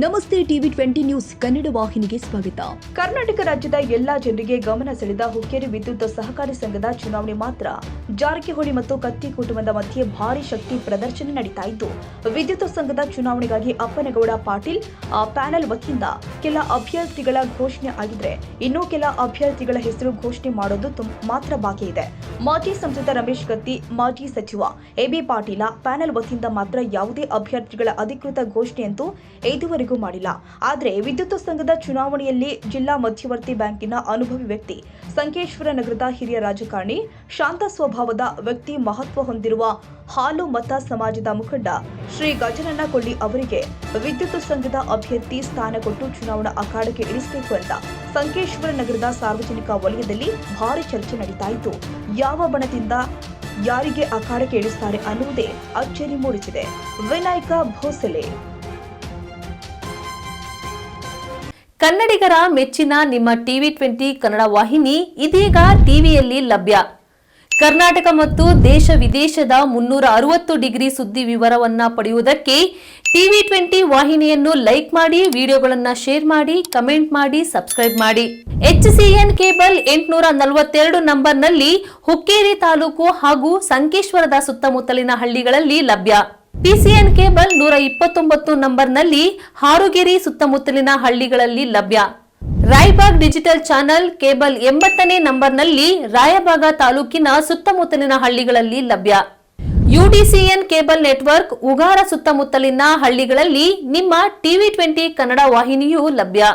ನಮಸ್ತೆ TV 20 news Kannada ವಾಹಿನಿಗೆ ಸ್ವಾಗತ. ಕರ್ನಾಟಕ ರಾಜ್ಯದ ಎಲ್ಲಾ ಜನರಿಗೆ ಗಮನ ಸೆಳೆದ ಹುಕ್ಕೇರಿ ವಿದ್ಯುತ್ ಸಹಕಾರಿ ಸಂಘದ ಚುನಾವಣೆ ಮಾತ್ರ ಜಾರಕಿಹೊಳಿ ಮತ್ತು ಕತ್ತಿ ಕುಟುಂಬದ ಮಧ್ಯೆ ಭಾರಿ ಶಕ್ತಿ ಪ್ರದರ್ಶನ ನಡೀತಾ ಇದ್ದು, ವಿದ್ಯುತ್ ಸಂಘದ ಚುನಾವಣೆಗಾಗಿ ಅಪ್ಪನಗೌಡ ಪಾಟೀಲ್ ಪ್ಯಾನೆಲ್ ವತಿಯಿಂದ ಕೆಲ ಅಭ್ಯರ್ಥಿಗಳ ಘೋಷಣೆ ಆಗಿದ್ರೆ ಇನ್ನೂ ಕೆಲ ಅಭ್ಯರ್ಥಿಗಳ ಹೆಸರು ಘೋಷಣೆ ಮಾಡೋದು ಮಾತ್ರ ಬಾಕಿ ಇದೆ. ಮಾಜಿ ಸಂಸದ ರಮೇಶ್ ಕತ್ತಿ, ಮಾಜಿ ಸಚಿವ ಎಬಿ ಪಾಟೀಲ ಪ್ಯಾನೆಲ್ ವತಿಯಿಂದ ಮಾತ್ರ ಯಾವುದೇ ಅಭ್ಯರ್ಥಿಗಳ ಅಧಿಕೃತ ಘೋಷಣೆಯಂತೂ ಇದುವರೆಗೂ ಮಾಡಿಲ್ಲ. ಆದರೆ ವಿದ್ಯುತ್ ಸಂಘದ ಚುನಾವಣೆಯಲ್ಲಿ ಜಿಲ್ಲಾ ಮಧ್ಯವರ್ತಿ ಬ್ಯಾಂಕಿನ ಅನುಭವಿ ವ್ಯಕ್ತಿ, ಸಂಕೇಶ್ವರ ನಗರದ ಹಿರಿಯ ರಾಜಕಾರಣಿ, ಶಾಂತ ಸ್ವಭಾವದ ವ್ಯಕ್ತಿ, ಮಹತ್ವ ಹೊಂದಿರುವ ಹಾಲು ಮತ ಸಮಾಜದ ಮುಖಂಡ ಶ್ರೀ ಗಜನನ್ನ ಕೊಳ್ಳಿ ಅವರಿಗೆ ವಿದ್ಯುತ್ ಸಂಘದ ಅಭ್ಯರ್ಥಿ ಸ್ಥಾನ ಕೊಟ್ಟು ಚುನಾವಣಾ ಅಖಾಡಕ್ಕೆ ಇಳಿಸಬೇಕು ಅಂತ ಸಂಕೇಶ್ವರ ನಗರದ ಸಾರ್ವಜನಿಕ ವಲಯದಲ್ಲಿ ಭಾರಿ ಚರ್ಚೆ ನಡೀತಾ ಇತ್ತು. ಯಾವ ಬಣದಿಂದ ಯಾರಿಗೆ ಅಖಾಡಕ್ಕೆ ಇಳಿಸುತ್ತಾರೆ ಅನ್ನುವುದೇ ಅಚ್ಚರಿ ಮೂಡಿಸಿದೆ. ವಿನಾಯಕ ಭೋಸಲೆ. ಕನ್ನಡಿಗರ ಮೆಚ್ಚಿನ ನಿಮ್ಮ ಟಿವಿ 20 ಕನ್ನಡ ವಾಹಿನಿ ಇದೀಗ ಟಿವಿಯಲ್ಲಿ ಲಭ್ಯ. ಕರ್ನಾಟಕ ಮತ್ತು ದೇಶ ವಿದೇಶದ 360 ಡಿಗ್ರಿ ಸುದ್ದಿ ವಿವರವನ್ನ ಪಡೆಯುವುದಕ್ಕೆ ಟಿವಿ 20 ವಾಹಿನಿಯನ್ನು ಲೈಕ್ ಮಾಡಿ, ವಿಡಿಯೋಗಳನ್ನು ಶೇರ್ ಮಾಡಿ, ಕಮೆಂಟ್ ಮಾಡಿ, ಸಬ್ಸ್ಕ್ರೈಬ್ ಮಾಡಿ. HCN ಕೇಬಲ್ 842 ನಂಬರ್ನಲ್ಲಿ ಹುಕ್ಕೇರಿ ತಾಲೂಕು ಹಾಗೂ ಸಂಕೇಶ್ವರದ ಸುತ್ತಮುತ್ತಲಿನ ಹಳ್ಳಿಗಳಲ್ಲಿ ಲಭ್ಯ. PCN ಕೇಬಲ್ 129 ನಂಬರ್ನಲ್ಲಿ ಹಾರುಗೆರೆ ಸುತ್ತಮುತ್ತಲಿನ ಹಳ್ಳಿಗಳಲ್ಲಿ ಲಭ್ಯ. ರಾಯಬಾಗ್ ಡಿಜಿಟಲ್ ಚಾನೆಲ್ ಕೇಬಲ್ 80ನೇ ನಂಬರ್ನಲ್ಲಿ ರಾಯಬಾಗ ತಾಲೂಕಿನ ಸುತ್ತಮುತ್ತಲಿನ ಹಳ್ಳಿಗಳಲ್ಲಿ ಲಭ್ಯ. UDCN ಕೇಬಲ್ ನೆಟ್ವರ್ಕ್ ಉಗಾರ ಸುತ್ತಮುತ್ತಲಿನ ಹಳ್ಳಿಗಳಲ್ಲಿ ನಿಮ್ಮ ಟಿವಿ 20 ಕನ್ನಡ ವಾಹಿನಿಯೂ ಲಭ್ಯ.